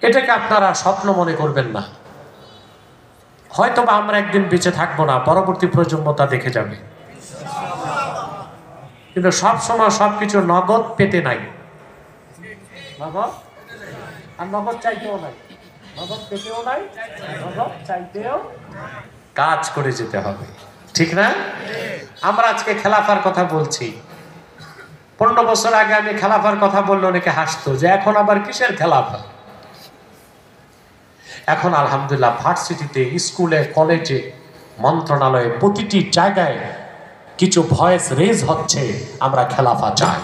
এটাকে আপনারা স্বপ্ন মনে করবেন না। হয়তো বা আমরা একদিন বেঁচে থাকবো না, পরবর্তী প্রজন্ম তা দেখে যাবে। কিন্তু সবসময় সবকিছু নগদ পেতে নাই, নগদ আর নগদ চাইতেও নাই, নগদ পেতেও নাই, নগদ চাইতেও কাজ করে যেতে হবে, ঠিক না? আমরা আজকে খেলাফার কথা বলছি। 15 বছর আগে আমি খেলাফার কথা বললে অনেকে হাসতো যে এখন আবার কিসের খেলাফা। এখন আলহামদুলিল্লাহ ভার্সিটিতে, স্কুলে, কলেজে, মন্ত্রণালয়ে, প্রতিটি জায়গায় কিছু ভয়েস রেজ হচ্ছে, আমরা খেলাফা চাই।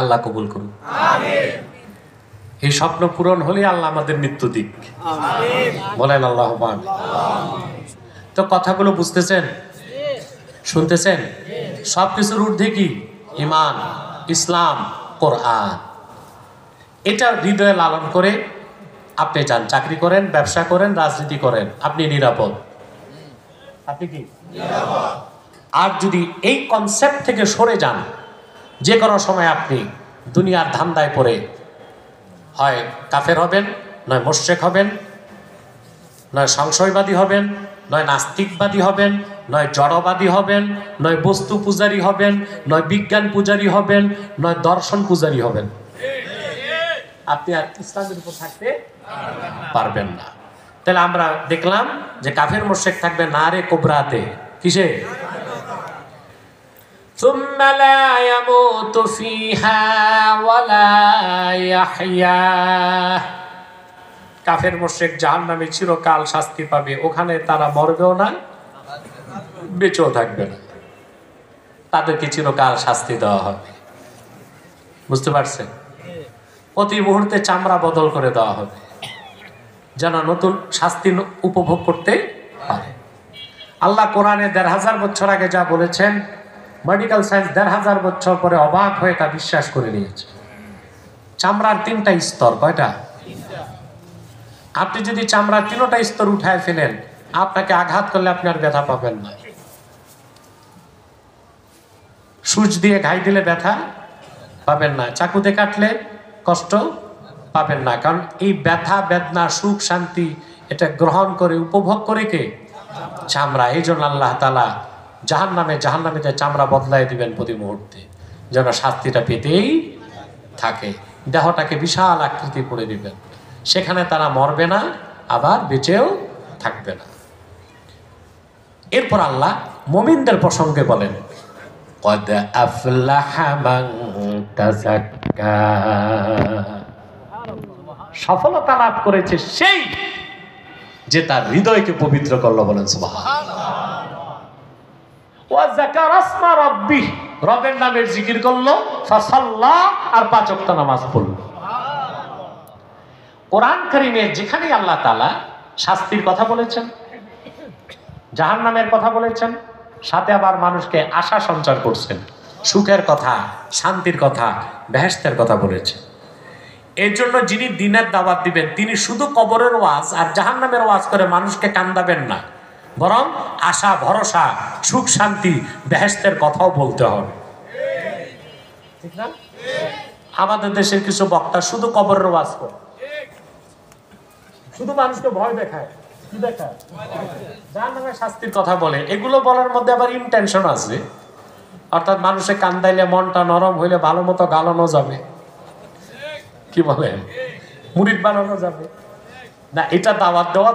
আল্লাহ কবুল করুন, এই স্বপ্ন পূরণ হলে আল্লাহ আমাদের মৃত্যু দিক, বলেন আল্লাহ। তো কথাগুলো বুঝতেছেন, শুনতেছেন? সবকিছুর ঊর্ধ্বে কি? ঈমান, ইসলাম, কোরআন। এটা হৃদয়ে লালন করে আপনি যান, চাকরি করেন, ব্যবসা করেন, রাজনীতি করেন, আপনি নিরাপদ। আপনি কি নিরাপদ? আর যদি এই কনসেপ্ট থেকে সরে যান, যে কোনো সময় আপনি দুনিয়ার ধান্দায় পড়ে হয় কাফের হবেন, নয় মুশরিক হবেন, নয় সংশয়বাদী হবেন, নয় নাস্তিকবাদী হবেন, নয় জড়বাদী হবেন, নয় বস্তু পূজারী হবেন, নয় বিজ্ঞান পূজারী হবেন, নয় দর্শন পূজারী হবেন, আপনি আর ইসলামের উপর থাকতে পারবেন না। তাহলে আমরা দেখলাম যে কাফের মুশরিক থাকবে নারে কুবরাতে, কিসে? ثم لا يموت فيها ولا يحيا। কাফের মুশরিক জাহান্নামে চিরকাল শাস্তি পাবে, ওখানে তারা মরবেও না, বেঁচেও থাকবে না, তাদেরকে চিরকাল শাস্তি দেওয়া হবে। বুঝতে পারছেন? প্রতি মুহূর্তে চামড়া বদল করে দেওয়া হবে যেন নতুন শাস্তি উপভোগ করতে পারে। আল্লাহ কোরআনে ১৫০০ বছর আগে যা বলেছেন, মেডিকেল সায়েন্স ১৫০০ বছর পরে অবাক হয়ে তা বিশ্বাস করে নিয়েছে। চামড়ার 3টা স্তর, কয়টা? আপনি যদি চামড়ার 3টা স্তর উঠায় ফেলেন, আপনাকে আঘাত করলে আপনি আর ব্যথা পাবেন না। সূচ দিয়ে ঘাই দিলে ব্যথা পাবেন না, চাকুতে কাটলে কষ্ট পাবেন না, কারণ এই ব্যথা, বেদনা, সুখ, শান্তি এটা গ্রহণ করে উপভোগ করে কে? চামড়া। এই জন্য আল্লাহ তাআলা জাহান্নামীদের চামড়া বদলায় দিবেন প্রতি মুহূর্তে, যেন শাস্তিটা পেতেই থাকে। দেহটাকে বিশাল আকৃতি করে দিবেন, সেখানে তারা মরবে না, আবার বেঁচেও থাকবে না। এরপর আল্লাহ মুমিনদের প্রসঙ্গে বলেন, قد أفلح من تزكى। সফলতা লাভ করেছে সেই যে তার হৃদয়কে পবিত্র করলো, বলেন সুবহানাল্লাহ। ওয়া যাকারা ইসমা রাব্বিহ, রবের নামের জিকির করলো, ফাসাল্লা, আর 5 ওয়াক্ত নামাজ পড়লো। কোরআন কারীমে যেখানেই আল্লাহ তাআলা শাস্তির কথা বলেছেন, জাহান্নামের কথা বলেছেন, সাথে আবার মানুষকে আশা সঞ্চার করছেন, সুখের কথা, শান্তির কথা, বেহেশতের কথা বলেছেন। এর জন্য যিনি দ্বীনের দাওয়াত দিবেন, তিনি শুধু কবরের ওয়াজ আর জাহান্নামের ওয়াজ করে মানুষকে কান্দাবেন না, বরং আশা, ভরসা, সুখ, শান্তি, বেহেশতের কথাও বলতে হবে, ঠিক না? আমাদের দেশের কিছু বক্তা শুধু কবরের ওয়াজ করে, শুধু মানুষকে ভয় দেখায়, কি দেখায়? জাহান্নামের শাস্তির কথা বলে। এগুলো বলার মধ্যে আবার ইনটেনশন আছে, অর্থাৎ মানুষে কান্দাইলে মনটা নরম হইলে ভালো মতো গালানো যাবে, কি বলেন? মুরিদ বানানো যাবে না, এটা দাওয়াত দেওয়া